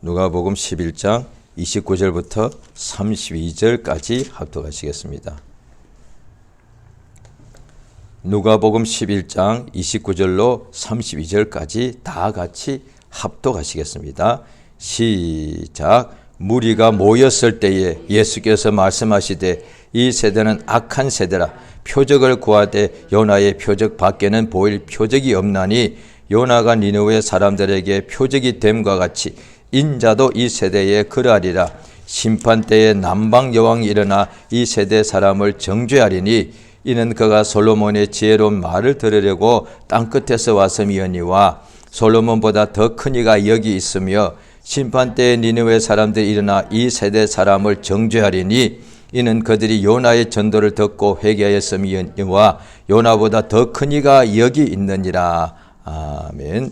누가복음 11장 29절부터 32절까지 합독하시겠습니다. 누가복음 11장 29절로 32절까지 다 같이 합독하시겠습니다. 시작. 무리가 모였을 때에 예수께서 말씀하시되 이 세대는 악한 세대라. 표적을 구하되 요나의 표적 밖에는 보일 표적이 없나니 요나가 니느웨 사람들에게 표적이 됨과 같이 인자도 이 세대에 그러하리라. 심판때에 남방 여왕이 일어나 이 세대 사람을 정죄하리니 이는 그가 솔로몬의 지혜로운 말을 들으려고 땅끝에서 왔음이니와 솔로몬보다 더 큰 이가 여기 있으며 심판때에 니느웨 사람들이 일어나 이 세대 사람을 정죄하리니 이는 그들이 요나의 전도를 듣고 회개하였음이니와 요나보다 더 큰 이가 여기 있느니라. 아멘.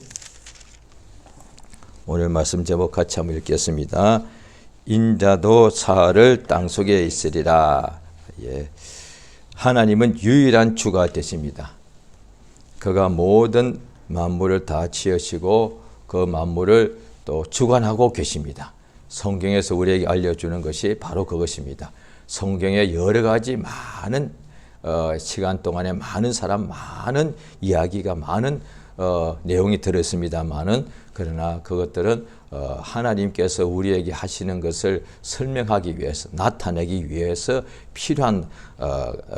오늘 말씀 제목 같이 한번 읽겠습니다. 인자도 사흘을 땅속에 있으리라. 예. 하나님은 유일한 주가 되십니다. 그가 모든 만물을 다 지으시고 그 만물을 또 주관하고 계십니다. 성경에서 우리에게 알려주는 것이 바로 그것입니다. 성경에 여러 가지 많은 시간 동안에 많은 사람, 많은 이야기가 많은 내용이 들었습니다만은 그러나 그것들은 하나님께서 우리에게 하시는 것을 설명하기 위해서 나타내기 위해서 필요한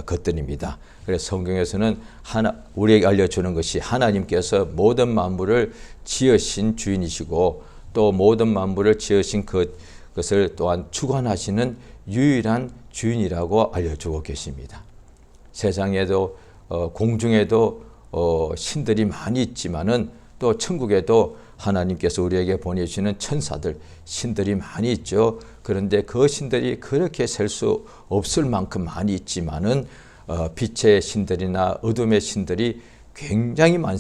것들입니다. 그래서 성경에서는 우리에게 알려주는 것이 하나님께서 모든 만물을 지으신 주인이시고 또 모든 만물을 지으신 그것을 또한 주관하시는 유일한 주인이라고 알려주고 계십니다. 세상에도 공중에도 신들이 많이 있지만은 또 천국에도 하나님께서 우리에게 보내주시는 천사들, 신들이 많이 있죠. 그런데 그 신들이 그렇게 셀 수 없을 만큼 많이 있지만은 빛의 신들이나 어둠의 신들이 굉장히 많이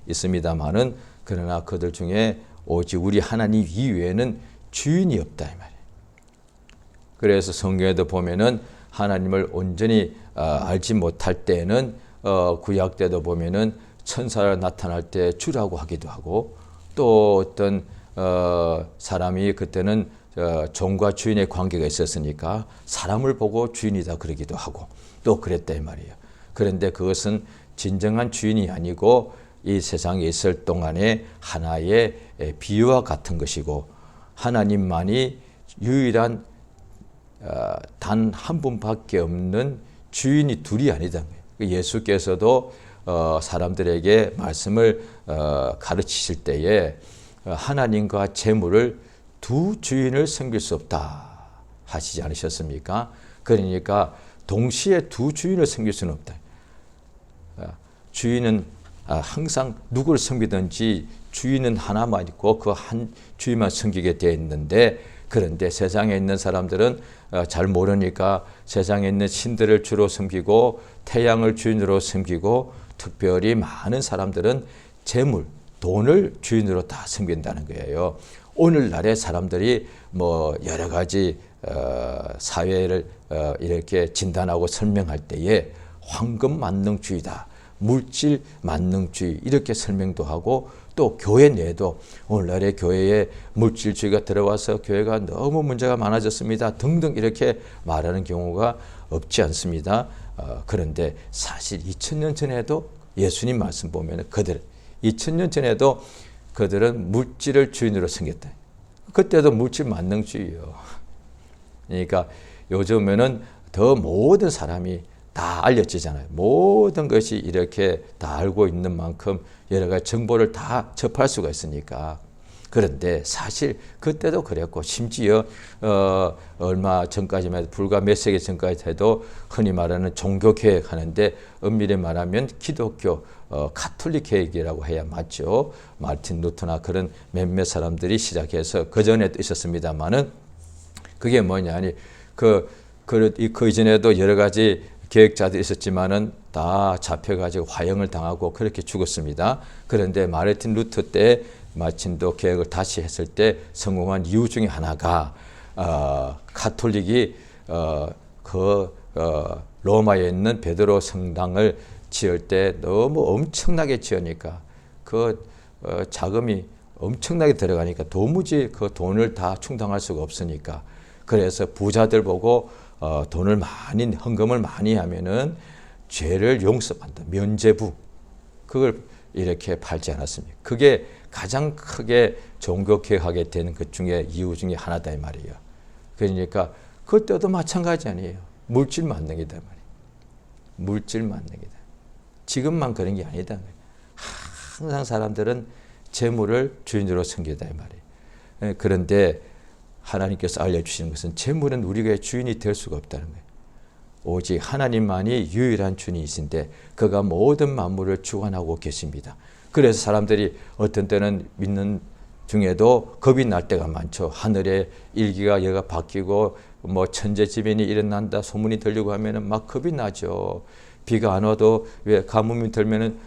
있습니다만은 그러나 그들 중에 오직 우리 하나님 이외에는 주인이 없다 이 말이에요. 그래서 성경에도 보면은 하나님을 온전히 알지 못할 때는 구약 때도 보면은 천사가 나타날 때 주라고 하기도 하고 또 어떤 사람이 그때는 종과 주인의 관계가 있었으니까 사람을 보고 주인이다 그러기도 하고 또 그랬다 이 말이에요. 그런데 그것은 진정한 주인이 아니고 이 세상에 있을 동안에 하나의 비유와 같은 것이고 하나님만이 유일한 단 한 분밖에 없는 주인이 둘이 아니다. 예수께서도 사람들에게 말씀을 가르치실 때에 하나님과 재물을 두 주인을 섬길 수 없다 하시지 않으셨습니까? 그러니까 동시에 두 주인을 섬길 수는 없다. 주인은 항상 누구를 섬기든지 주인은 하나만 있고 그 한 주인만 섬기게 되어 있는데 그런데 세상에 있는 사람들은 잘 모르니까 세상에 있는 신들을 주로 섬기고 태양을 주인으로 섬기고 특별히 많은 사람들은 재물, 돈을 주인으로 다 섬긴다는 거예요. 오늘날의 사람들이 뭐 여러 가지 사회를 이렇게 진단하고 설명할 때에 황금 만능주의다, 물질 만능주의 이렇게 설명도 하고 또 교회 내에도 오늘날의 교회에 물질주의가 들어와서 교회가 너무 문제가 많아졌습니다 등등 이렇게 말하는 경우가 없지 않습니다. 그런데 사실 2000년 전에도 예수님 말씀 보면 그들 2000년 전에도 그들은 물질을 주인으로 섬겼다. 그때도 물질 만능주의예요. 그러니까 요즘에는 더 모든 사람이 다 알려지잖아요. 모든 것이 이렇게 다 알고 있는 만큼 여러 가지 정보를 다 접할 수가 있으니까. 그런데 사실 그때도 그랬고 심지어 얼마 전까지만 해도 불과 몇 세기 전까지 해도 흔히 말하는 종교개혁 하는데 엄밀히 말하면 기독교 가톨릭 개혁이라고 해야 맞죠. 마르틴 루터나 그런 몇몇 사람들이 시작해서 그 전에도 있었습니다만은 그게 뭐냐니 그 이전에도 여러 가지 계획자들이 있었지만은 다 잡혀가지고 화형을 당하고 그렇게 죽었습니다. 그런데 마르틴 루터 때 마침 또 계획을 다시 했을 때 성공한 이유 중에 하나가 가톨릭이 로마에 있는 베드로 성당을 지을 때 너무 엄청나게 지으니까 그 자금이 엄청나게 들어가니까 도무지 그 돈을 다 충당할 수가 없으니까 그래서 부자들 보고 돈을 많이 헌금을 많이 하면은 죄를 용서한다. 면죄부. 그걸 이렇게 팔지 않았습니까? 그게 가장 크게 종교개혁하게 된 그 중에 이유 중에 하나다 이 말이에요. 그러니까 그때도 마찬가지 아니에요. 물질 만능이다 말이에요. 물질 만능이다. 지금만 그런 게 아니다. 항상 사람들은 재물을 주인으로 섬기다 이 말이에요. 그런데 하나님께서 알려주시는 것은 재물은 우리가 주인이 될 수가 없다는 거예요. 오직 하나님만이 유일한 주인이신데 그가 모든 만물을 주관하고 계십니다. 그래서 사람들이 어떤 때는 믿는 중에도 겁이 날 때가 많죠. 하늘에 일기가 얘가 바뀌고 뭐 천재지변이 일어난다 소문이 들리고 하면은 막 겁이 나죠. 비가 안 와도 왜 가뭄이 들면은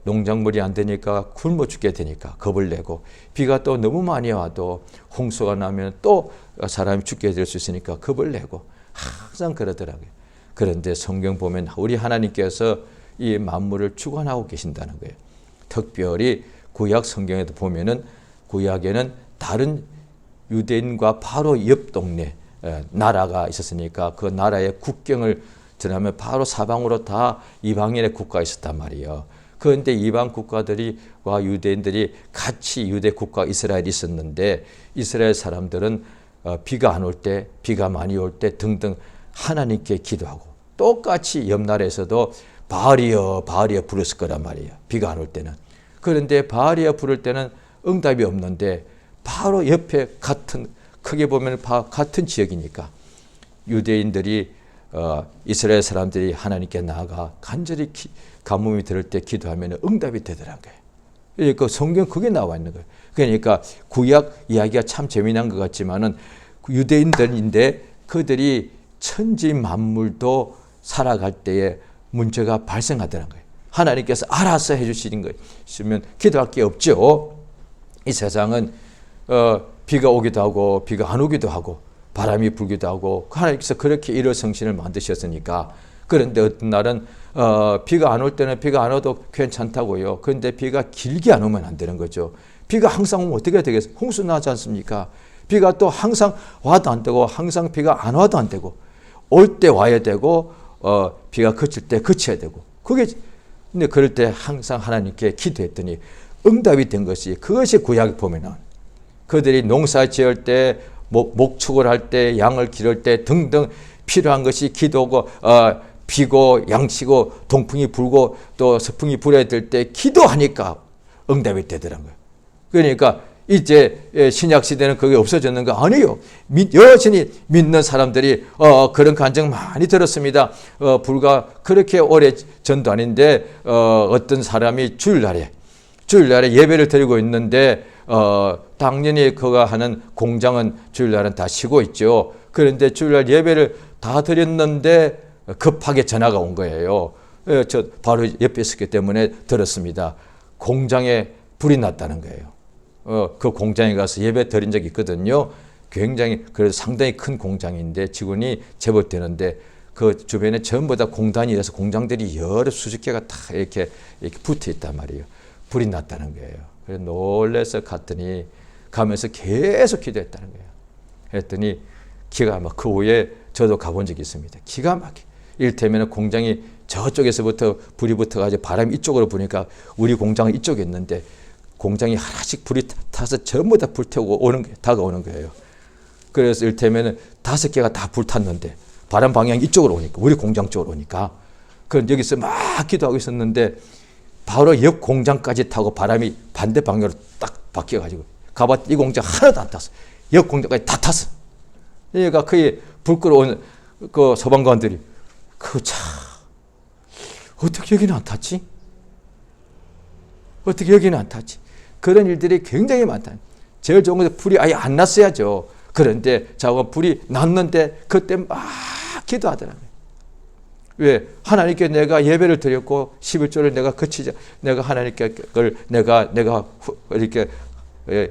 농작물이 안 되니까 굶어 죽게 되니까 겁을 내고 비가 또 너무 많이 와도 홍수가 나면 또 사람이 죽게 될 수 있으니까 겁을 내고 항상 그러더라고요. 그런데 성경 보면 우리 하나님께서 이 만물을 주관하고 계신다는 거예요. 특별히 구약 성경에도 보면은 구약에는 다른 유대인과 바로 옆 동네 나라가 있었으니까 그 나라의 국경을 지나면 바로 사방으로 다 이방인의 국가가 있었단 말이에요. 그런데 이방 국가들과 유대인들이 같이 유대 국가 이스라엘이 있었는데 이스라엘 사람들은 비가 안 올 때, 비가 많이 올 때 등등 하나님께 기도하고 똑같이 옆 나라에서도 바알이여 바알이여 부르실 거란 말이에요. 비가 안 올 때는. 그런데 바알이여 부를 때는 응답이 없는데 바로 옆에 같은 크게 보면 같은 지역이니까 유대인들이 이스라엘 사람들이 하나님께 나아가 간절히 가뭄이 들을 때 기도하면 응답이 되더라고요. 그러니까 성경 그게 나와 있는 거예요. 그러니까 구약 이야기가 참 재미난 것 같지만은 유대인들인데 그들이 천지 만물도 살아갈 때에 문제가 발생하더라는 거예요. 하나님께서 알아서 해주시는 것이면 기도할 게 없죠. 이 세상은 비가 오기도 하고 비가 안 오기도 하고 바람이 불기도 하고 하나님께서 그렇게 일어성신을 만드셨으니까. 그런데 어떤 날은 비가 안 올 때는 비가 안 와도 괜찮다고요. 그런데 비가 길게 안 오면 안 되는 거죠. 비가 항상 오면 어떻게 되겠어요? 홍수 나지 않습니까? 비가 또 항상 와도 안 되고 항상 비가 안 와도 안 되고 올 때 와야 되고 비가 그칠 때 그쳐야 되고 근데 그럴 때 항상 하나님께 기도했더니 응답이 된 것이 그것이 구약에 보면은 그들이 농사 지을 때 목축을 할 때 양을 기를 때 등등 필요한 것이 기도고 비고 양치고 동풍이 불고 또 서풍이 불어야 될 때 기도하니까 응답이 되더라고요. 그러니까 이제 신약 시대는 그게 없어졌는 거 아니에요. 여전히 믿는 사람들이 그런 간증 많이 들었습니다. 불과 그렇게 오래 전도 아닌데 어떤 사람이 주일날에 예배를 드리고 있는데 당연히 그가 하는 공장은 주일날은 다 쉬고 있죠. 그런데 주일날 예배를 다 드렸는데 급하게 전화가 온 거예요. 저 바로 옆에 있었기 때문에 들었습니다. 공장에 불이 났다는 거예요. 그 공장에 가서 예배 드린 적이 있거든요. 굉장히 그래도 상당히 큰 공장인데 직원이 제법 되는데 그 주변에 전부 다 공단이 돼서 공장들이 여러 수십 개가 다 이렇게 붙어 있단 말이에요. 불이 났다는 거예요. 그래서 놀라서 갔더니 가면서 계속 기도했다는 거예요. 했더니 기가 막 그 후에 저도 가본 적이 있습니다. 기가 막히게. 이를테면 공장이 저쪽에서부터 불이 붙어가지고 바람이 이쪽으로 부니까 우리 공장은 이쪽에 있는데 공장이 하나씩 불이 타서 전부 다 불태우고 다가오는 거예요. 그래서 이를테면 5개가 다 불탔는데 바람 방향이 이쪽으로 오니까 우리 공장 쪽으로 오니까 그럼 여기서 막 기도하고 있었는데 바로 옆 공장까지 타고 바람이 반대 방향으로 딱 바뀌어가지고 가봤더니 이 공장 하나도 안 탔어. 옆 공장까지 다 탔어. 그러니까 그게 불 끌어오는 그 소방관들이 어떻게 여기는 안 탔지? 어떻게 여기는 안 탔지? 그런 일들이 굉장히 많다. 제일 좋은 것은 불이 아예 안 났어야죠. 그런데 불이 났는데 그때 막 기도하더라고요. 왜? 하나님께 내가 예배를 드렸고 11조를 내가 그치자. 내가 하나님께 그걸 내가 이렇게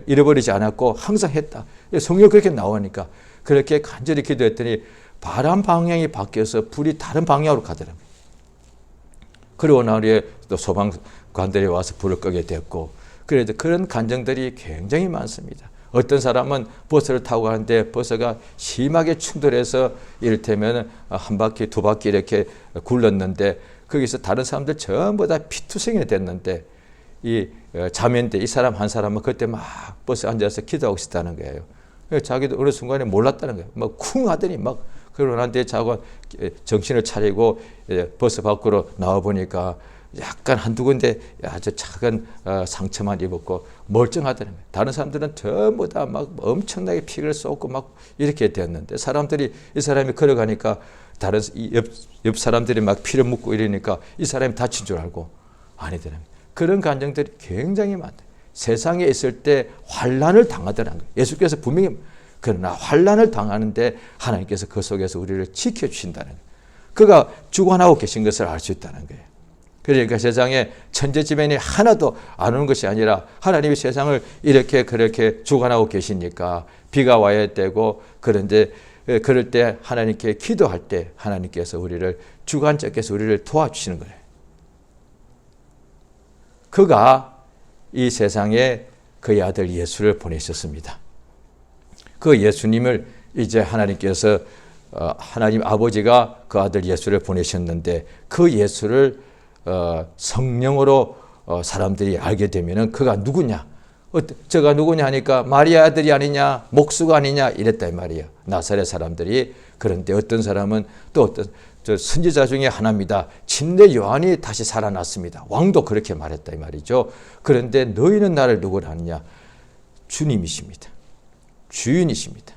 잃어버리지 않았고 항상 했다. 성경 그렇게 나오니까 그렇게 간절히 기도했더니 바람 방향이 바뀌어서 불이 다른 방향으로 가더라고요. 그리고 나중에 또 소방관들이 와서 불을 끄게 됐고 그래도 그런 간증들이 굉장히 많습니다. 어떤 사람은 버스를 타고 가는데 버스가 심하게 충돌해서 이를테면 한 바퀴 두 바퀴 이렇게 굴렀는데 거기서 다른 사람들 전부 다 피투성이 됐는데 이 자매인데 이 사람 한 사람은 그때 막 버스에 앉아서 기도하고 있었다는 거예요. 자기도 어느 순간에 몰랐다는 거예요. 막 쿵 하더니 막 그러고 난데 자고 정신을 차리고 버스 밖으로 나와 보니까 약간 한두 군데 아주 작은 상처만 입었고 멀쩡하다는 거예요. 다른 사람들은 전부 다 막 엄청나게 피를 쏟고 막 이렇게 되었는데 사람들이 이 사람이 걸어가니까 다른 옆 사람들이 막 피를 묻고 이러니까 이 사람이 다친 줄 알고 아니더라는 거예요. 그런 간증들이 굉장히 많다. 세상에 있을 때 환난을 당하더라는 거예요. 예수께서 분명히 그러나 환난을 당하는데 하나님께서 그 속에서 우리를 지켜주신다는 거예요. 그가 주관하고 계신 것을 알 수 있다는 거예요. 그러니까 세상에 천재지변이 하나도 안 오는 것이 아니라 하나님이 세상을 이렇게 그렇게 주관하고 계시니까 비가 와야 되고 그런데 그럴 때 하나님께 기도할 때 하나님께서 우리를 주관자께서 우리를 도와주시는 거예요. 그가 이 세상에 그의 아들 예수를 보내셨습니다. 그 예수님을 이제 하나님께서 하나님 아버지가 그 아들 예수를 보내셨는데 그 예수를 성령으로 사람들이 알게 되면은 그가 누구냐? 저가 누구냐 하니까 마리아 아들이 아니냐, 목수가 아니냐 이랬다 이 말이에요. 나사렛 사람들이. 그런데 어떤 사람은 또 어떤 선지자 중에 하나입니다. 침례 요한이 다시 살아났습니다. 왕도 그렇게 말했다 이 말이죠. 그런데 너희는 나를 누구라 하느냐? 주님이십니다. 주인이십니다.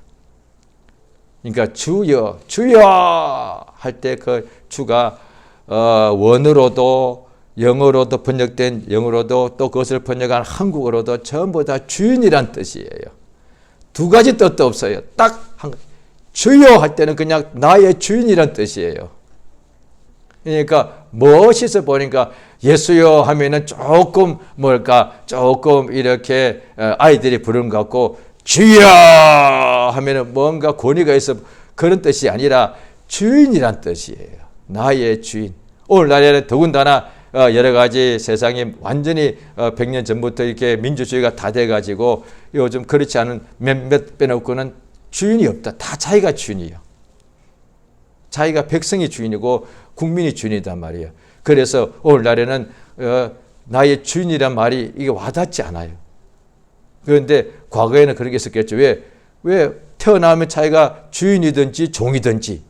그러니까 주여 주여 할 때 그 주가 원어로도 영어로도 번역된 영어로도 또 그것을 번역한 한국어로도 전부 다 주인이란 뜻이에요. 두 가지 뜻도 없어요. 딱 한 주여 할 때는 그냥 나의 주인이란 뜻이에요. 그러니까 멋있어 보니까 예수여 하면은 조금 조금 이렇게 아이들이 부르는 것 같고 주여 하면은 뭔가 권위가 있어 그런 뜻이 아니라 주인이란 뜻이에요. 나의 주인. 오늘날에는 더군다나 여러 가지 세상이 완전히 100년 전부터 이렇게 민주주의가 다 돼가지고 요즘 그렇지 않은 몇몇 빼놓고는 주인이 없다. 다 자기가 주인이에요. 자기가 백성이 주인이고 국민이 주인이단 말이에요. 그래서 오늘날에는 나의 주인이란 말이 이게 와닿지 않아요. 그런데 과거에는 그렇게 했었겠죠. 왜 태어나면 자기가 주인이든지 종이든지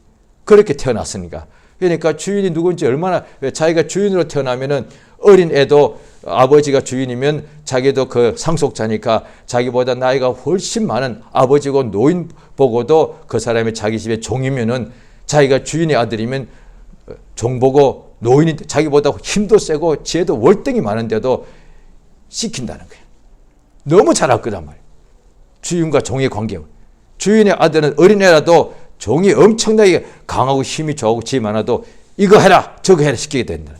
그렇게 태어났으니까. 그러니까 주인이 누군지 얼마나 자기가 주인으로 태어나면은 어린 애도 아버지가 주인이면 자기도 그 상속자니까 자기보다 나이가 훨씬 많은 아버지고 노인 보고도 그 사람이 자기 집에 종이면은 자기가 주인의 아들이면 종 보고 노인이 자기보다 힘도 세고 지혜도 월등히 많은데도 시킨다는 거예요. 너무 잘 알 거란 말이에요. 주인과 종의 관계. 주인의 아들은 어린애라도 종이 엄청나게 강하고 힘이 좋고 지혜 많아도 이거 해라 저거 해라 시키게 된다.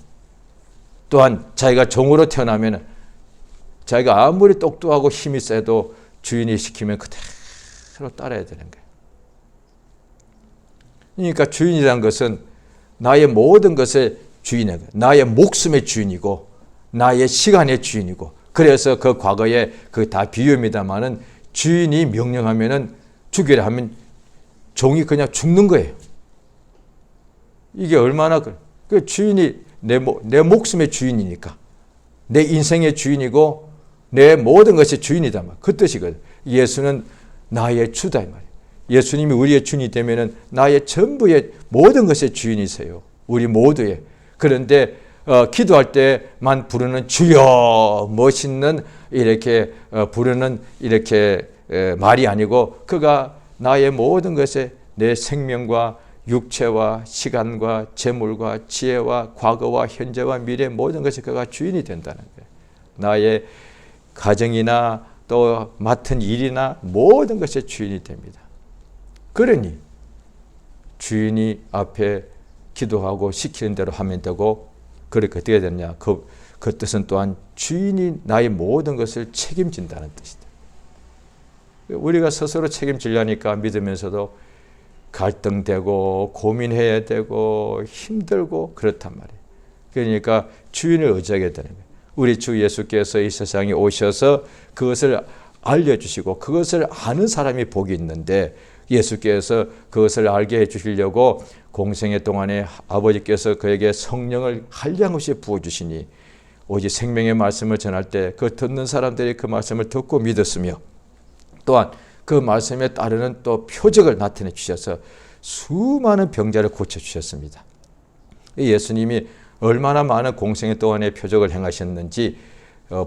또한 자기가 종으로 태어나면 자기가 아무리 똑똑하고 힘이 세도 주인이 시키면 그대로 따라야 되는 거예요. 그러니까 주인이라는 것은 나의 모든 것의 주인이고 나의 목숨의 주인이고 나의 시간의 주인이고 그래서 그 과거에 그 다 비유입니다만은 주인이 명령하면은 죽이라 하면 종이 그냥 죽는 거예요. 이게 얼마나 그 주인이 내 목숨의 주인이니까 내 인생의 주인이고 내 모든 것의 주인이다 말. 그 뜻이거든. 예수는 나의 주다 이 말이에요. 예수님이 우리의 주인이 되면은 나의 전부의 모든 것의 주인이세요. 우리 모두의. 그런데 기도할 때만 부르는 주여 멋있는 이렇게 부르는 이렇게 말이 아니고 그가 나의 모든 것에 내 생명과 육체와 시간과 재물과 지혜와 과거와 현재와 미래 모든 것이 그가 주인이 된다는 거예요. 나의 가정이나 또 맡은 일이나 모든 것의 주인이 됩니다. 그러니 주인이 앞에 기도하고 시키는 대로 하면 되고 그렇게 어떻게 되느냐. 그 뜻은 또한 주인이 나의 모든 것을 책임진다는 뜻이다. 우리가 스스로 책임지려니까 믿으면서도 갈등되고 고민해야 되고 힘들고 그렇단 말이에요. 그러니까 주인을 의지하게 되는 거예요. 우리 주 예수께서 이 세상에 오셔서 그것을 알려주시고 그것을 아는 사람이 복이 있는데, 예수께서 그것을 알게 해주시려고 공생애 동안에 아버지께서 그에게 성령을 한량없이 부어주시니 오직 생명의 말씀을 전할 때 그 듣는 사람들이 그 말씀을 듣고 믿었으며, 또한 그 말씀에 따르는 또 표적을 나타내 주셔서 수많은 병자를 고쳐주셨습니다. 예수님이 얼마나 많은 공생애 동안의 표적을 행하셨는지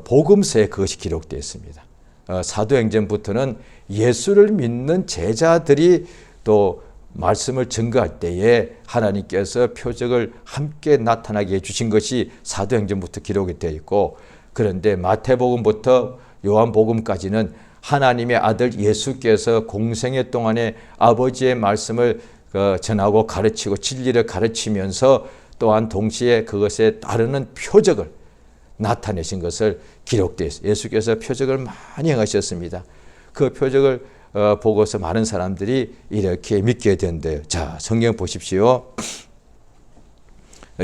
복음서에 그것이 기록되어 있습니다. 사도행전부터는 예수를 믿는 제자들이 또 말씀을 증거할 때에 하나님께서 표적을 함께 나타나게 해주신 것이 사도행전부터 기록이 되어 있고, 그런데 마태복음부터 요한복음까지는 하나님의 아들 예수께서 공생애 동안에 아버지의 말씀을 전하고 가르치고 진리를 가르치면서 또한 동시에 그것에 따르는 표적을 나타내신 것을 기록되어 있어요. 예수께서 표적을 많이 행하셨습니다. 그 표적을 보고서 많은 사람들이 이렇게 믿게 된대요. 자, 성경 보십시오.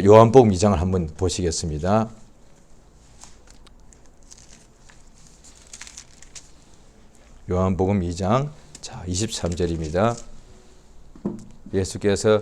요한복음 2장을 한번 보시겠습니다. 요한복음 2장 자 23절입니다. 예수께서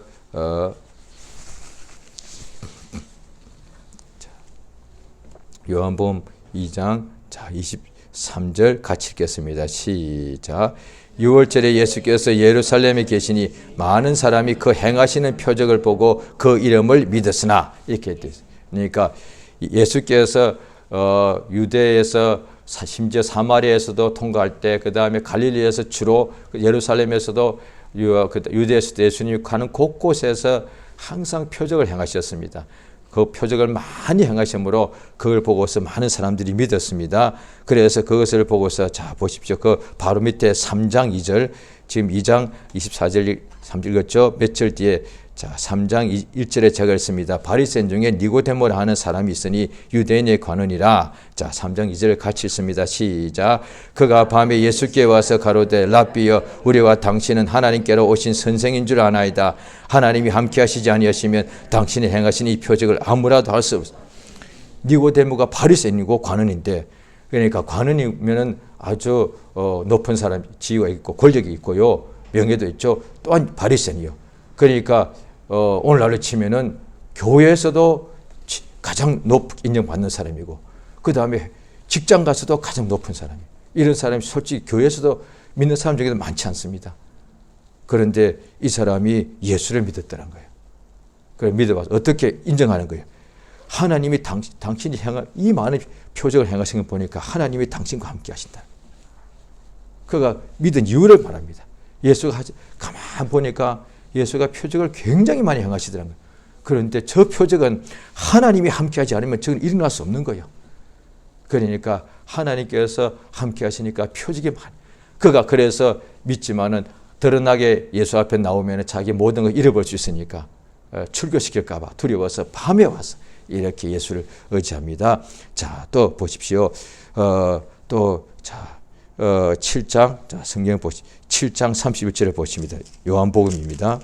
요한복음 2장 자 23절 같이 읽겠습니다. 시작. 6월절에 예수께서 예루살렘에 계시니 많은 사람이 그 행하시는 표적을 보고 그 이름을 믿었으나, 이렇게 됐어요. 그러니까 예수께서 유대에서 심지어 사마리아에서도 통과할 때, 그 다음에 갈릴리에서 주로 예루살렘에서도 유대에서도 예수님이 가는 곳곳에서 항상 표적을 행하셨습니다. 그 표적을 많이 행하심으로 그걸 보고서 많은 사람들이 믿었습니다. 그래서 그것을 보고서 자 보십시오. 그 바로 밑에 3장 2절, 지금 2장 24절 3절 읽었죠? 몇 절 뒤에 자 3장 1절에 제가 읽습니다. 바리새인 중에 니고데모라 하는 사람이 있으니 유대인의 관원이라. 자 3장 2절 같이 읽습니다. 시작. 그가 밤에 예수께 와서 가로되 랍비여 우리와 당신은 하나님께로 오신 선생인 줄 아나이다. 하나님이 함께 하시지 아니하시면 당신이 행하신 이 표적을 아무라도 할 수 없어. 니고데모가 바리새인이고 관원인데, 그러니까 관원이면은 아주 높은 사람, 지위가 있고 권력이 있고요, 명예도 있죠. 또한 바리새인이요. 그러니까 오늘날로 치면은 교회에서도 가장 높게 인정받는 사람이고, 그 다음에 직장 가서도 가장 높은 사람이에요. 이런 사람이 솔직히 교회에서도 믿는 사람 중에도 많지 않습니다. 그런데 이 사람이 예수를 믿었다는 거예요. 그래 믿어봐서 어떻게 인정하는 거예요? 하나님이 당신이 행한 이 많은 표적을 행하신 걸 보니까 하나님이 당신과 함께 하신다. 그가 믿은 이유를 말합니다. 예수가 가만 보니까 예수가 표적을 굉장히 많이 행하시더라고요. 그런데 저 표적은 하나님이 함께하지 않으면 저는 일어날 수 없는 거예요. 그러니까 하나님께서 함께 하시니까 표적이 많아요. 그가 그래서 믿지만은 드러나게 예수 앞에 나오면 자기 모든 걸 잃어버릴 수 있으니까 출교시킬까 봐 두려워서 밤에 와서 이렇게 예수를 의지합니다. 자, 또 보십시오. 자 7장, 자, 성경 보시 7장 31절을 보십니다. 요한복음입니다.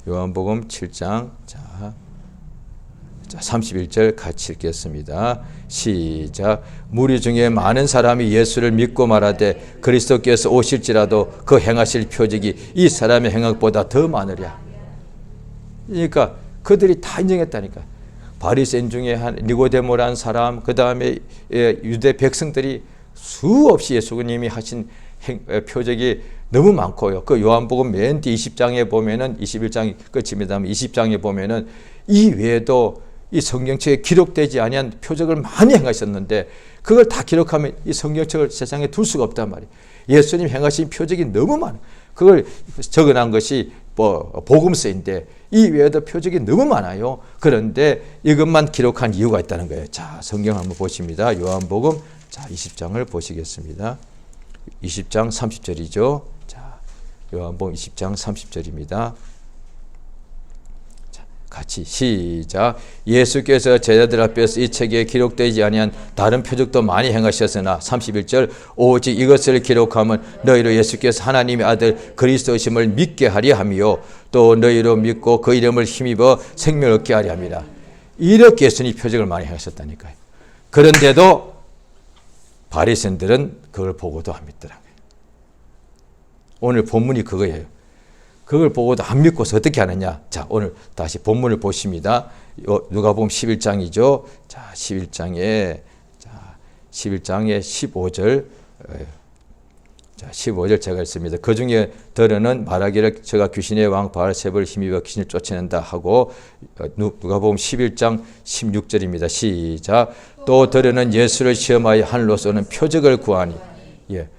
요한복음 7장 자 31절 같이 읽겠습니다. 시작. 무리 중에 많은 사람이 예수를 믿고 말하되 그리스도께서 오실지라도 그 행하실 표적이 이 사람의 행악보다 더 많으랴. 그러니까 그들이 다 인정했다니까. 바리새인 중에 한 니고데모라는 사람, 그 다음에 유대 백성들이 수없이 예수님이 하신 표적이 너무 많고요. 그 요한복음 맨 뒤 20장에 보면은 21장이 끝입니다. 20장에 보면은 이 외에도 이 성경책에 기록되지 아니한 표적을 많이 행하셨는데 그걸 다 기록하면 이 성경책을 세상에 둘 수가 없단 말이에요. 예수님 행하신 표적이 너무 많아요. 그걸 적어놓은 것이 복음서인데 이 외에도 표적이 너무 많아요. 그런데 이것만 기록한 이유가 있다는 거예요. 자, 성경 한번 보십니다. 요한복음 자 20장을 보시겠습니다. 20장 30절이죠. 자, 요한복음 20장 30절입니다. 자, 같이 시작. 예수께서 제자들 앞에서 이 책에 기록되지 아니한 다른 표적도 많이 행하셨으나 31절 오직 이것을 기록하면 너희로 예수께서 하나님의 아들 그리스도심을 믿게 하려 함이요 또 너희로 믿고 그 이름을 힘입어 생명을 얻게 하려 함이라. 이렇게 예수님이 표적을 많이 행하셨다니까요. 그런데도 바리새인들은 그걸 보고도 안 믿더라고요. 오늘 본문이 그거예요. 그걸 보고도 안 믿고서 어떻게 하느냐. 자, 오늘 다시 본문을 보십니다. 누가복음 11장이죠. 자, 11장에 15절. 자, 15절 제가 읽습니다. 그 중에 더러는 말하기를 제가 귀신의 왕 바알세불을 힘입어 귀신을 쫓아낸다 하고, 누가복음 11장 16절입니다. 시작. 또 더러는 예수를 시험하여 하늘로서 오는 표적을 구하니. 예,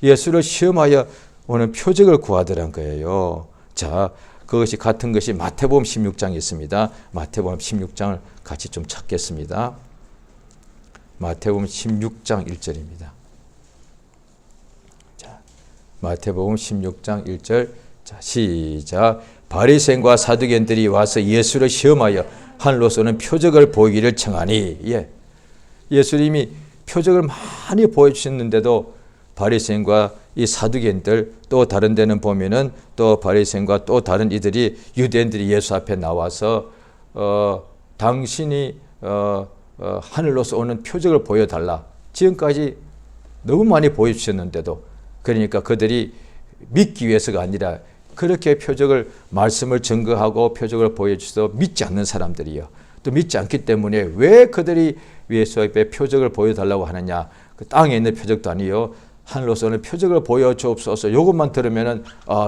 예수를 시험하여 오는 표적을 구하더란 거예요. 자, 그것이 같은 것이 마태복음 16장에 있습니다. 마태복음 16장을 같이 좀 찾겠습니다. 마태복음 16장 1절입니다. 자, 마태복음 16장 1절. 자, 시작. 바리새인과 사두개인들이 와서 예수를 시험하여 하늘로서 오는 표적을 보이기를 청하니. 예, 예수님이 표적을 많이 보여주셨는데도 바리새인과 이 사두개인들, 또 다른 데는 보면은 또 바리새인과 또 다른 이들이, 유대인들이 예수 앞에 나와서 당신이 하늘로서 오는 표적을 보여달라. 지금까지 너무 많이 보여주셨는데도, 그러니까 그들이 믿기 위해서가 아니라 그렇게 표적을, 말씀을 증거하고 표적을 보여주셔서 믿지 않는 사람들이요. 또 믿지 않기 때문에 왜 그들이 예수 앞에 표적을 보여달라고 하느냐. 그 땅에 있는 표적도 아니요. 하늘로서는 표적을 보여주옵소서. 이것만 들으면은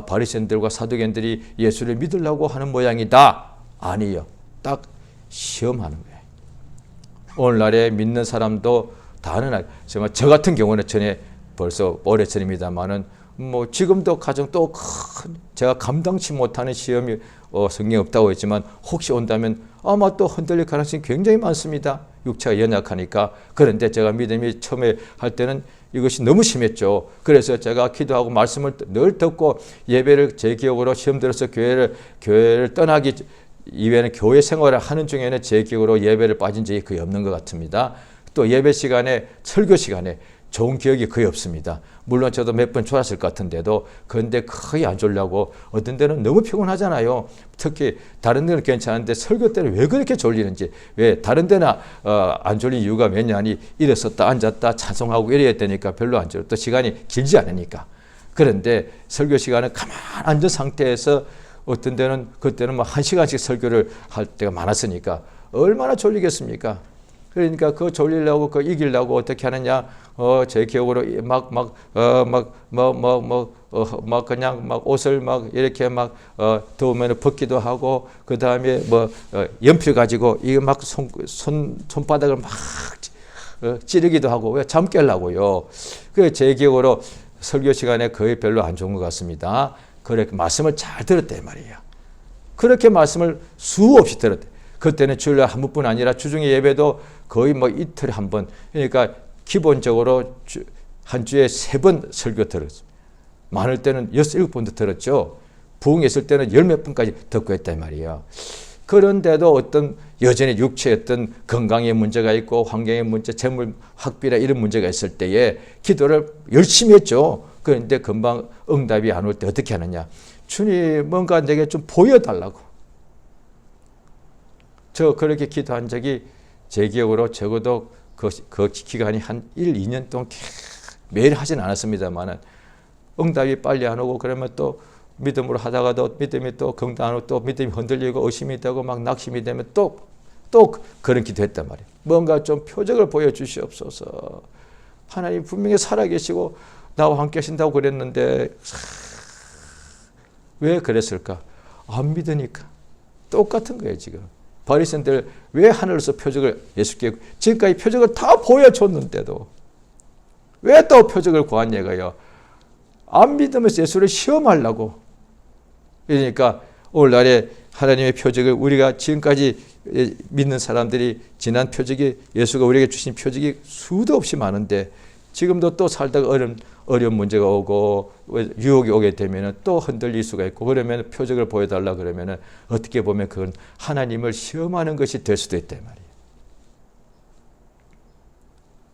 바리새인들과 사두개인들이 예수를 믿으려고 하는 모양이다. 아니요. 딱 시험하는 거예요. 오늘날에 믿는 사람도 다는, 정말 저 같은 경우는 전에 벌써 오래전입니다만은 뭐 지금도 가정 또 큰, 제가 감당치 못하는 시험이 성경에 없다고 했지만 혹시 온다면 아마 또 흔들릴 가능성이 굉장히 많습니다. 육체가 연약하니까. 그런데 제가 믿음이 처음에 할 때는 이것이 너무 심했죠. 그래서 제가 기도하고 말씀을 늘 듣고 예배를 제 기억으로 시험 들어서 교회를 떠나기 이외에는 교회 생활을 하는 중에는 제 기억으로 예배를 빠진 적이 거의 없는 것 같습니다. 또 예배 시간에, 설교 시간에 좋은 기억이 거의 없습니다. 물론 저도 몇 번 좋았을 것 같은데도, 그런데 거의 안 졸려고, 어떤 데는 너무 피곤하잖아요. 특히 다른 데는 괜찮은데 설교 때는 왜 그렇게 졸리는지, 왜 다른 데는 안 졸린 이유가 뭐냐니, 일어섰다 앉았다 찬송하고 이래야 되니까 별로 안 졸려. 또 시간이 길지 않으니까. 그런데 설교 시간은 가만 앉은 상태에서 어떤 데는 그때는 뭐 1시간씩 설교를 할 때가 많았으니까 얼마나 졸리겠습니까? 그러니까 그 졸리려고, 그 이기려고 어떻게 하느냐, 제 기억으로 그냥 막 옷을 막 이렇게 막 더우면 벗기도 하고, 그 다음에 뭐 연필 가지고 이거 막 손바닥을 막 찌르기도 하고, 왜 잠 깨려고요. 그 제 기억으로 설교 시간에 거의 별로 안 좋은 것 같습니다. 그렇게 말씀을 잘 들었단 말이에요. 그렇게 말씀을 수없이 들었대. 그때는 주일날 한 번뿐 아니라 주중에 예배도 거의 뭐 이틀에 한 번. 그러니까 기본적으로 한 주에 3번 설교 들었어요. 많을 때는 6, 7번도 들었죠. 부흥에 있을 때는 10몇 번까지 듣고 했단 말이에요. 그런데도 어떤 여전히 육체의 어떤 건강에 문제가 있고 환경의 문제, 재물, 학비라 이런 문제가 있을 때에 기도를 열심히 했죠. 그런데 금방 응답이 안 올 때 어떻게 하느냐. 주님 뭔가 내게 좀 보여달라고. 저 그렇게 기도한 적이 제 기억으로 적어도 그 기간이 한 1, 2년 동안 매일 하진 않았습니다만, 응답이 빨리 안 오고 그러면 또 믿음으로 하다가도 믿음이 또 건강 안 오고 또 믿음이 흔들리고 의심이 되고 막 낙심이 되면 또 그런 기도했단 말이에요. 뭔가 좀 표적을 보여주시옵소서. 하나님 분명히 살아계시고 나와 함께 하신다고 그랬는데 왜 그랬을까? 안 믿으니까. 똑같은 거예요 지금. 바리새인들 왜 하늘에서 표적을, 예수께 지금까지 표적을 다 보여줬는데도 왜 또 표적을 구하냐고요. 안 믿으면서 예수를 시험하려고. 그러니까 오늘날에 하나님의 표적을 우리가 지금까지 믿는 사람들이 지난 표적이, 예수가 우리에게 주신 표적이 수도 없이 많은데 지금도 또 살다가 어려운 문제가 오고 유혹이 오게 되면 또 흔들릴 수가 있고, 그러면 표적을 보여달라 그러면 어떻게 보면 그건 하나님을 시험하는 것이 될 수도 있단 말이에요.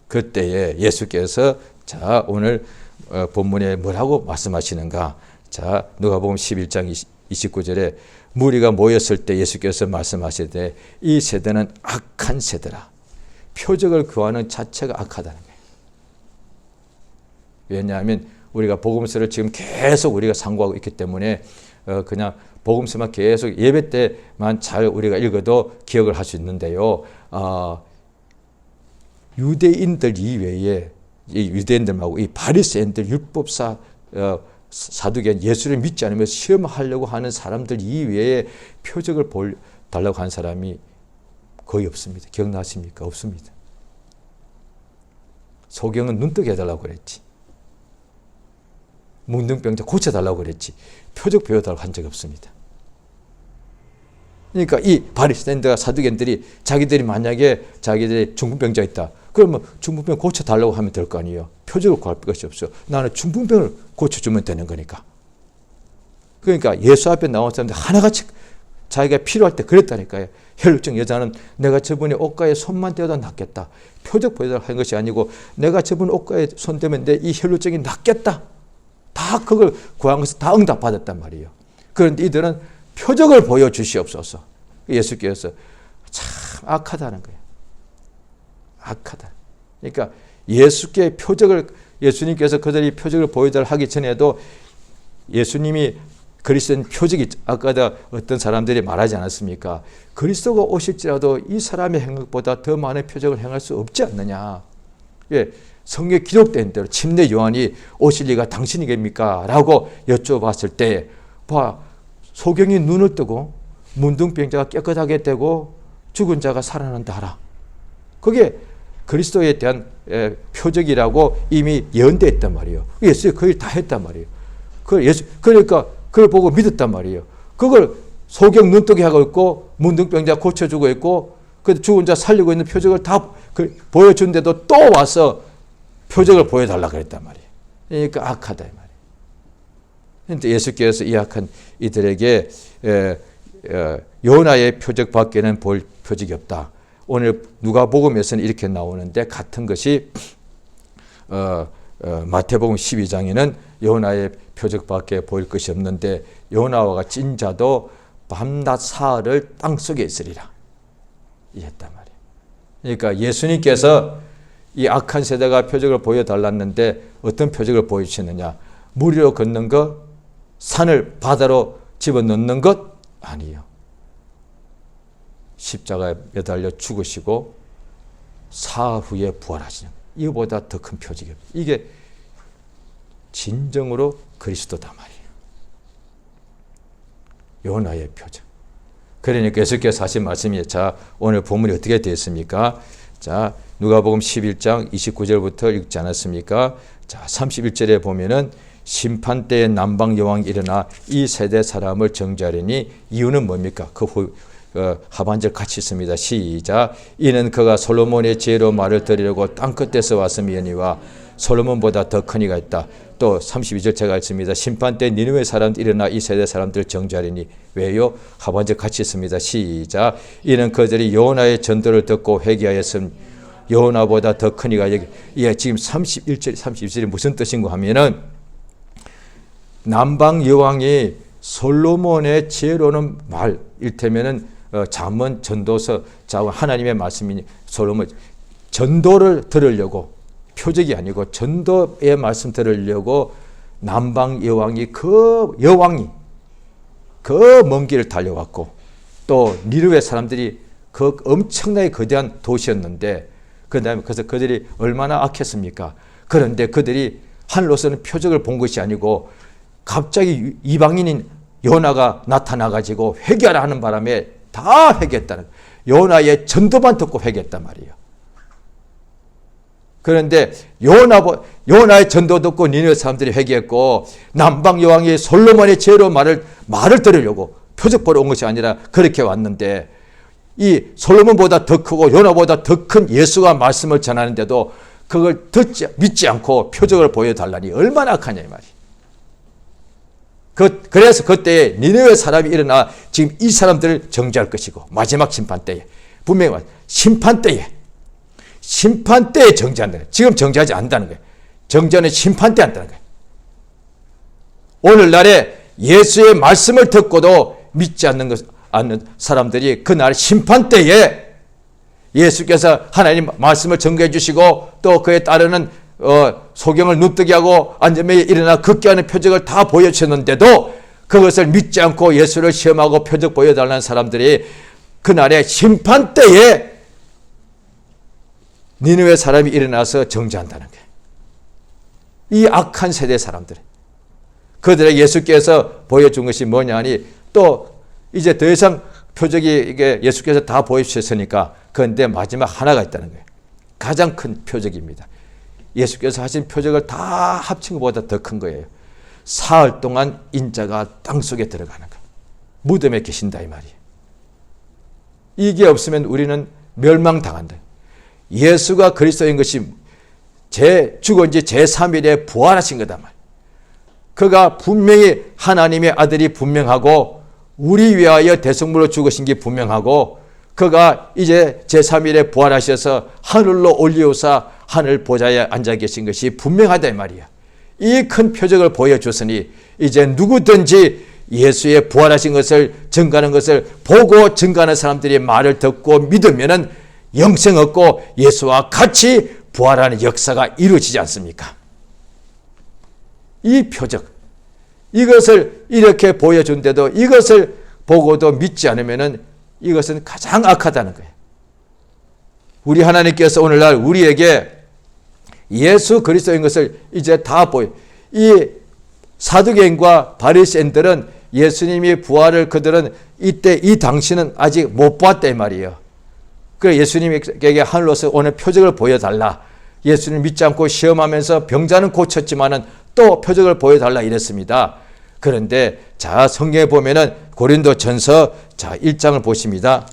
그때에 예수께서 자, 오늘 본문에 뭐라고 말씀하시는가? 자, 누가복음 11장 29절에 무리가 모였을 때 예수께서 말씀하실 때 이 세대는 악한 세대라. 표적을 구하는 자체가 악하다는 거예요. 왜냐하면 우리가 복음서를 지금 계속 우리가 상고하고 있기 때문에 그냥 복음서만 계속 예배 때만 잘 우리가 읽어도 기억을 할 수 있는데요. 유대인들 이외에 이 유대인들하고 이 바리새인들 율법사 사두개인 예수를 믿지 않으면 시험하려고 하는 사람들 이외에 표적을 달라고 하는 사람이 거의 없습니다. 기억나십니까? 없습니다. 소경은 눈뜨게 해달라고 그랬지. 문둥병자 고쳐달라고 그랬지. 표적 보여달라고 한 적이 없습니다. 그러니까 이 바리새인들과 사두개인들이 자기들이 만약에 자기들이 중풍병자 있다. 그러면 중풍병 고쳐달라고 하면 될 거 아니에요. 표적을 구할 것이 없어. 나는 중풍병을 고쳐주면 되는 거니까. 그러니까 예수 앞에 나온 사람들 하나같이 자기가 필요할 때 그랬다니까요. 혈루증 여자는 내가 저분의 옷가에 손만 떼어도 낫겠다. 표적 보여달라고 한 것이 아니고 내가 저분 옷가에 손 대면 내 이 혈루증이 낫겠다. 다 그걸 구한 것을 다 응답받았단 말이에요. 그런데 이들은 표적을 보여주시옵소서. 예수께서 참 악하다는 거예요. 악하다. 그러니까 예수님께서 그들이 표적을 보여달라고 하기 전에도 예수님이 그리스도인 표적이 아까도 어떤 사람들이 말하지 않았습니까? 그리스도가 오실지라도 이 사람의 행역보다 더 많은 표적을 행할 수 없지 않느냐. 예, 성경에 기록된 대로 침례 요한이 오실 리가 당신이겠습니까? 라고 여쭤봤을 때 소경이 눈을 뜨고 문둥병자가 깨끗하게 되고 죽은 자가 살아난다 하라. 그게 그리스도에 대한 표적이라고 이미 예언되어 있단 말이에요. 예수가 그 일 다 했단 말이에요. 그러니까 그걸 보고 믿었단 말이에요. 그걸 소경 눈뜨게 하고 있고 문둥병자 고쳐주고 있고 그 죽은 자 살리고 있는 표적을 다 보여준데도 또 와서 표적을 보여달라 그랬단 말이에요. 그러니까 악하다 이 말이에요. 그런데 예수께서 이 악한 이들에게 요나의 표적 밖에는 볼 표적이 없다. 오늘 누가복음에서는 이렇게 나오는데 같은 것이 마태복음 12장에는 요나의 표적밖에 보일 것이 없는데 요나와 같이 인자도 밤낮 사흘을 땅속에 있으리라 이랬단 말이에요. 그러니까 예수님께서 이 악한 세대가 표적을 보여달랐는데 어떤 표적을 보여주셨느냐. 물 위로 걷는 것, 산을 바다로 집어넣는 것 아니에요. 십자가에 매달려 죽으시고 사흘 후에 부활하시는 것. 이거보다 더 큰 표적이 없어요. 이게 진정으로 그리스도다 말이에요. 요나의 표적. 그러니까 예수께서 하신 말씀이 자 오늘 본문이 어떻게 되었습니까? 자 누가복음 11장 29절부터 읽지 않았습니까? 자 31절에 보면은 심판 때에 남방 여왕이 일어나 이 세대 사람을 정죄하리니 이유는 뭡니까? 하반절 같이 있습니다. 시작. 이는 그가 솔로몬의 지혜로 말을 들으려고 땅끝에서 왔음이니와 솔로몬보다 더 큰 이가 있다. 또 32절 제가 읽습니다. 심판 때 니느웨 사람들 일어나 이 세대 사람들 정죄하리니 왜요? 하반절 같이 있습니다. 시작. 이는 그들이 요나의 전도를 듣고 회개하였음 요나보다 더 큰 이가 여기 지금 31절 32절이 무슨 뜻인가 하면은 남방 여왕이 솔로몬의 지혜로는 말 일테면은 잠언 전도서 하나님의 말씀이니 솔로몬 전도를 들으려고 표적이 아니고 전도의 말씀 들으려고 남방 여왕이 그 먼 길을 달려왔고 또 니느웨 사람들이 그 엄청나게 거대한 도시였는데 그다음에 그래서 그들이 얼마나 악했습니까? 그런데 그들이 하늘로서는 표적을 본 것이 아니고 갑자기 이방인인 요나가 나타나가지고 회개하라 하는 바람에 다 회개했다는 요나의 전도만 듣고 회개했단 말이에요. 그런데 요나의 전도 듣고 니느웨 사람들이 회개했고 남방 여왕이 솔로몬의 지혜로 말을 들으려고 표적 보러 온 것이 아니라 그렇게 왔는데 이 솔로몬보다 더 크고 요나보다 더 큰 예수가 말씀을 전하는데도 그걸 믿지 않고 표적을 보여달라니 얼마나 악하냐 이 말이에요. 그래서 그때 니느웨 사람이 일어나 지금 이 사람들을 정죄할 것이고 마지막 심판 때에 분명히 심판 때에 정죄한다는 거예요. 지금 정죄하지 않는다는 거예요. 정죄는 심판 때 한다는 거예요. 오늘날에 예수의 말씀을 듣고도 믿지 않는 사람들이 그날 심판 때에 예수께서 하나님 말씀을 전개해 주시고 또 그에 따르는 소경을 눈뜨게 하고 안전매에 일어나 극기하는 표적을 다 보여주셨는데도 그것을 믿지 않고 예수를 시험하고 표적 보여달라는 사람들이 그날의 심판 때에 니느웨 사람이 일어나서 정죄한다는 거예요. 이 악한 세대 사람들, 그들에게 예수께서 보여준 것이 뭐냐 하니 또 이제 더 이상 표적이 이게 예수께서 다 보여주셨으니까 그런데 마지막 하나가 있다는 거예요. 가장 큰 표적입니다. 예수께서 하신 표적을 다 합친 것보다 더 큰 거예요. 사흘 동안 인자가 땅속에 들어가는 거예요. 무덤에 계신다 이 말이에요. 이게 없으면 우리는 멸망당한다. 예수가 그리스도인 것이 죽은 지 제3일에 부활하신 거다 말이에요. 그가 분명히 하나님의 아들이 분명하고 우리 위하여 대속물로 죽으신 게 분명하고 그가 이제 제3일에 부활하셔서 하늘로 올리우사 하늘 보좌에 앉아 계신 것이 분명하다 이 말이야. 이 큰 표적을 보여줬으니 이제 누구든지 예수의 부활하신 것을 증거하는 것을 보고 증거하는 사람들이 말을 듣고 믿으면은 영생 얻고 예수와 같이 부활하는 역사가 이루어지지 않습니까? 이 표적, 이것을 이렇게 보여준데도 이것을 보고도 믿지 않으면은 이것은 가장 악하다는 거예요. 우리 하나님께서 오늘날 우리에게 예수 그리스도인 것을 이제 다 이 사두개인과 바리새인들은 예수님이 부활을 그들은 이때 이 당시는 아직 못 봤다 이 말이에요. 그래 예수님에게 하늘로서 오늘 표적을 보여달라. 예수님 믿지 않고 시험하면서 병자는 고쳤지만은 또 표적을 보여달라 이랬습니다. 그런데 자 성경에 보면은 고린도전서 자 1장을 보십니다.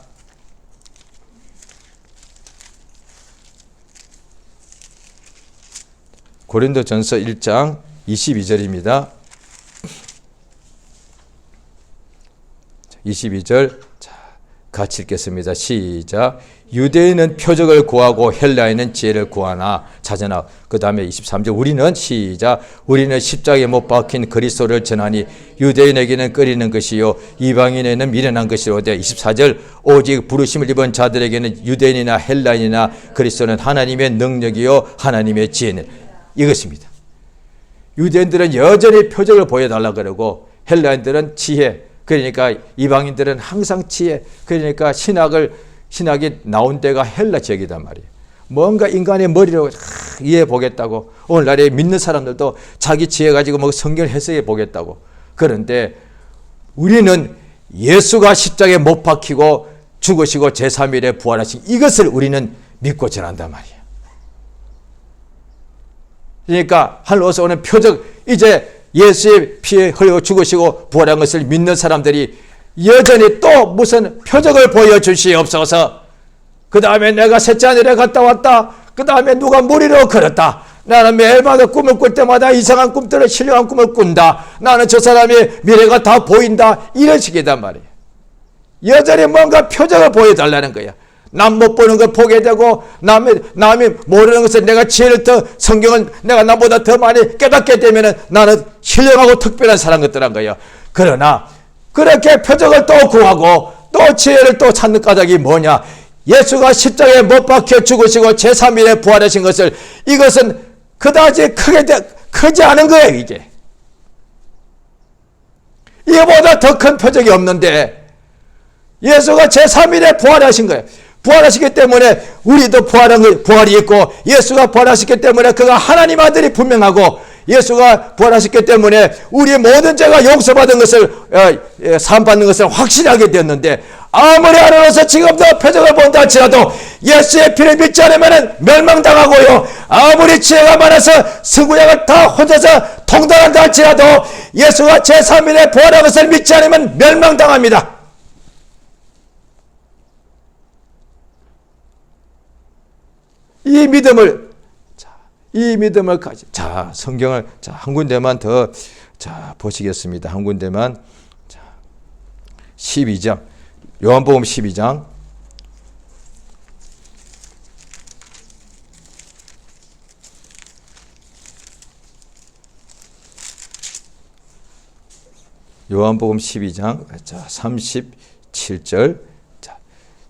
고린도전서 1장 22절입니다. 22절 같이 읽겠습니다. 시작. 유대인은 표적을 구하고 헬라인은 지혜를 구하나 찾으나 그 다음에 23절 우리는 시작. 우리는 십자가에 못 박힌 그리스도를 전하니 유대인에게는 끓이는 것이요 이방인에게는 미련한 것이로되 24절 오직 부르심을 입은 자들에게는 유대인이나 헬라인이나 그리스도는 하나님의 능력이요 하나님의 지혜는 이것입니다. 유대인들은 여전히 표적을 보여달라 그러고 헬라인들은 지혜, 그러니까 이방인들은 항상 지혜, 그러니까 신학이 나온 데가 헬라 지역이단 말이에요. 뭔가 인간의 머리로 이해해 보겠다고 오늘날에 믿는 사람들도 자기 지혜 가지고 뭐 성경을 해석해 보겠다고. 그런데 우리는 예수가 십자가에 못 박히고 죽으시고 제3일에 부활하신 이것을 우리는 믿고 전한단 말이에요. 그러니까 하늘로서 오는 표적, 이제 예수의 피에 흘려 죽으시고 부활한 것을 믿는 사람들이 여전히 또 무슨 표적을 보여주시옵소서. 그 다음에 내가 셋째 하늘에 갔다 왔다. 그 다음에 누가 물 위로 걸었다. 나는 매일마다 꿈을 꿀 때마다 이상한 꿈들을 신령한 꿈을 꾼다. 나는 저 사람의 미래가 다 보인다. 이런 식이단 말이에요. 여전히 뭔가 표적을 보여달라는 거야. 남 못 보는 걸 보게 되고 남이 모르는 것을 내가 지혜를 더 성경을 내가 남보다 더 많이 깨닫게 되면은 나는 신령하고 특별한 사람 같더란 거예요. 그러나 그렇게 표적을 또 구하고 또 지혜를 또 찾는 까닭이 뭐냐? 예수가 십자가에 못 박혀 죽으시고 제3일에 부활하신 것을 이것은 그다지 크지 않은 거예요. 이게 이보다 더 큰 표적이 없는데 예수가 제3일에 부활하신 거예요. 부활하시기 때문에 우리도 부활이 있고 예수가 부활하셨기 때문에 그가 하나님 아들이 분명하고 예수가 부활하셨기 때문에 우리의 모든 죄가 용서받은 것을 사함받는 것을 확실하게 되었는데 아무리 하늘로서 지금도 표적을 본다 할지라도 예수의 피를 믿지 않으면 멸망당하고요. 아무리 지혜가 많아서 승구약을 다 혼자서 통달한다 할지라도 예수가 제3일에 부활한 것을 믿지 않으면 멸망당합니다. 이 믿음을 이 믿음을 가지. 자, 성경을 한 군데만 더 보시겠습니다. 한 군데만. 12장. 요한복음 12장. 요한복음 12장 37절.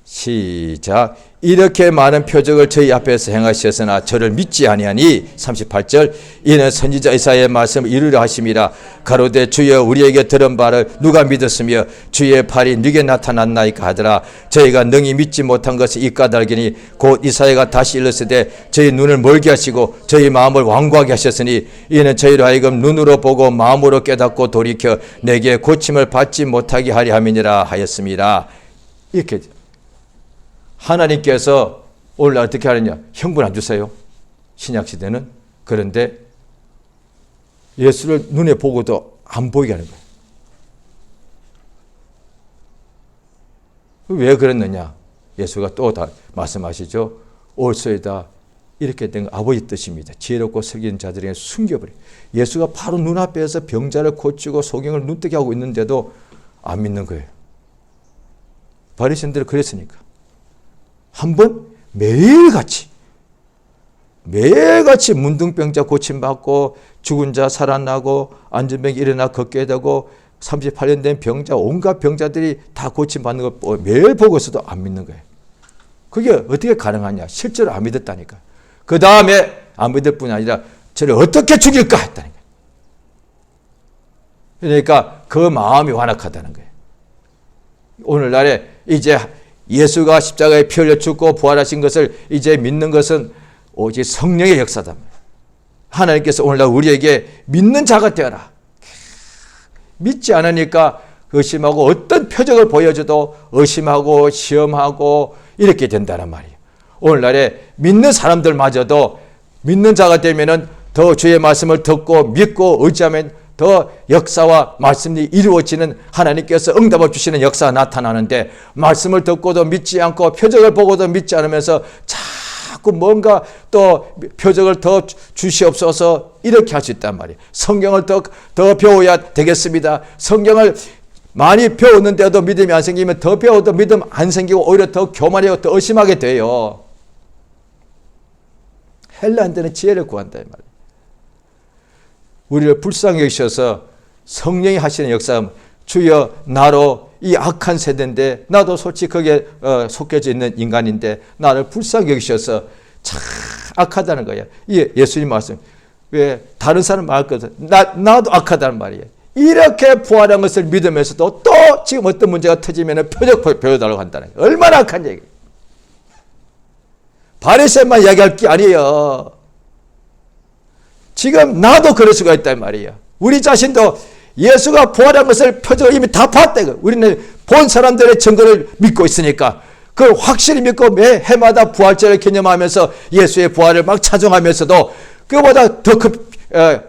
시작. 이렇게 많은 표적을 저희 앞에서 행하셨으나 저를 믿지 아니하니. 38절. 이는 선지자 이사야의 말씀을 이루려 하심이라. 가로되 주여 우리에게 들은 바를 누가 믿었으며 주의 팔이 누게 나타났나이까 하더라. 저희가 능히 믿지 못한 것을 이 까닭이니 곧 이사야가 다시 일렀으되 저희 눈을 멀게 하시고 저희 마음을 완고하게 하셨으니 이는 저희로 하여금 눈으로 보고 마음으로 깨닫고 돌이켜 내게 고침을 받지 못하게 하려 함이니라 하였습니다. 이렇게 하나님께서 오늘 어떻게 하느냐? 형분 안 주세요. 신약시대는. 그런데 예수를 눈에 보고도 안 보이게 하는 거예요. 왜 그랬느냐? 예수가 또 다 말씀하시죠. 올소이다. 이렇게 된 아버지 뜻입니다. 지혜롭고 슬기는 자들에게 숨겨버려. 예수가 바로 눈앞에서 병자를 고치고 소경을 눈뜨게 하고 있는데도 안 믿는 거예요. 바리새인들은 그랬으니까. 한번 매일같이 문둥병자 고침받고 죽은 자 살아나고 앉은 병이 일어나 걷게 되고 38년 된 병자 온갖 병자들이 다 고침받는 거 매일 보고서도 안 믿는 거예요. 그게 어떻게 가능하냐? 실제로 안 믿었다니까. 그 다음에 안 믿을 뿐 아니라 저를 어떻게 죽일까 했다니까. 그러니까 그 마음이 완악하다는 거예요. 오늘날에 이제 예수가 십자가에 피 흘려 죽고 부활하신 것을 이제 믿는 것은 오직 성령의 역사다. 하나님께서 오늘날 우리에게 믿는 자가 되어라. 믿지 않으니까 의심하고 어떤 표적을 보여줘도 의심하고 시험하고 이렇게 된다는 말이에요. 오늘날에 믿는 사람들마저도 믿는 자가 되면은 더 주의 말씀을 듣고 믿고 의지하면 더 역사와 말씀이 이루어지는 하나님께서 응답을 주시는 역사가 나타나는데 말씀을 듣고도 믿지 않고 표적을 보고도 믿지 않으면서 자꾸 뭔가 또 표적을 더 주시옵소서 이렇게 할 수 있단 말이에요. 성경을 더 배워야 되겠습니다. 성경을 많이 배웠는데도 믿음이 안 생기면 더 배워도 믿음 안 생기고 오히려 더 교만하고 더 의심하게 돼요. 헬라한테는 지혜를 구한다 이 말이에요. 우리를 불쌍히 여기셔서 성령이 하시는 역사, 주여 나로 이 악한 세대인데 나도 솔직히 거기에 속해져 있는 인간인데 나를 불쌍히 여기셔서 참 악하다는 거야. 예수님 말씀. 왜 다른 사람 말할 것은 나도 악하다는 말이에요. 이렇게 부활한 것을 믿으면서도 또 지금 어떤 문제가 터지면 표적 보여달라고 한다는 거예요. 얼마나 악한 얘기예요. 바리새인만 이야기할 게 아니에요. 지금 나도 그럴 수가 있단 말이에요. 우리 자신도 예수가 부활한 것을 표적을 이미 다 봤다. 우리는 본 사람들의 증거를 믿고 있으니까 그걸 확실히 믿고 매 해마다 부활절을 기념하면서 예수의 부활을 막 찬송하면서도 그보다 더 큰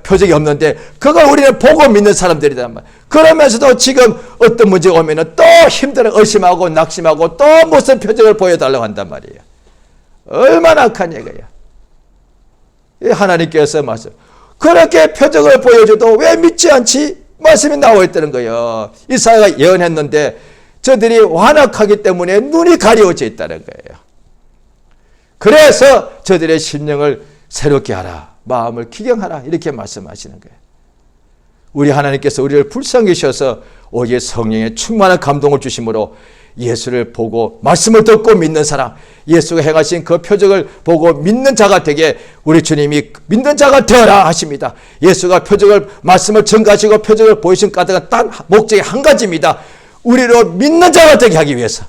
표적이 없는데 그걸 우리는 보고 믿는 사람들이란 말이에요. 그러면서도 지금 어떤 문제가 오면 또 힘들어 의심하고 낙심하고 또 무슨 표적을 보여달라고 한단 말이에요. 얼마나 악한 얘기야. 하나님께서 말씀 그렇게 표적을 보여줘도 왜 믿지 않지? 말씀이 나와 있다는 거예요. 이사야가 예언했는데 저들이 완악하기 때문에 눈이 가려져 있다는 거예요. 그래서 저들의 심령을 새롭게 하라. 마음을 기경하라. 이렇게 말씀하시는 거예요. 우리 하나님께서 우리를 불쌍히 여기셔서 오직 성령의 충만한 감동을 주심으로 예수를 보고 말씀을 듣고 믿는 사람, 예수가 행하신 그 표적을 보고 믿는 자가 되게 우리 주님이 믿는 자가 되어라 하십니다. 예수가 표적을 말씀을 증가하시고 표적을 보이신 까닭은 단 목적이 한 가지입니다. 우리로 믿는 자가 되게 하기 위해서,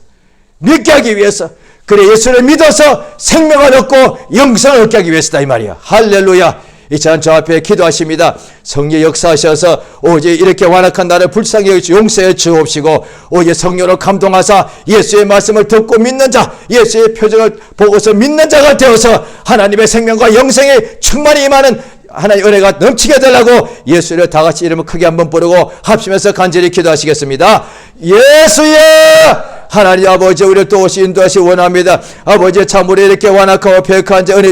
믿게 하기 위해서, 그래 예수를 믿어서 생명을 얻고 영생을 얻게 하기 위해서다 이 말이야. 할렐루야. 이 시간 저 앞에 기도하십니다. 성령 역사하셔서 오직 이렇게 완악한 나를 불쌍히 여기시 용서해 주옵시고 오직 성령으로 감동하사 예수의 말씀을 듣고 믿는 자, 예수의 표적을 보고서 믿는 자가 되어서 하나님의 생명과 영생에 충만히 임하는 하나님의 은혜가 넘치게 되라고 예수를 다 같이 이름을 크게 한번 부르고 합심해서 간절히 기도하시겠습니다. 예수여! 하나님 아버지 우리를 또 오시 인도하시 원합니다. 아버지 참으로 이렇게 완악하고 폐역한 자 은혜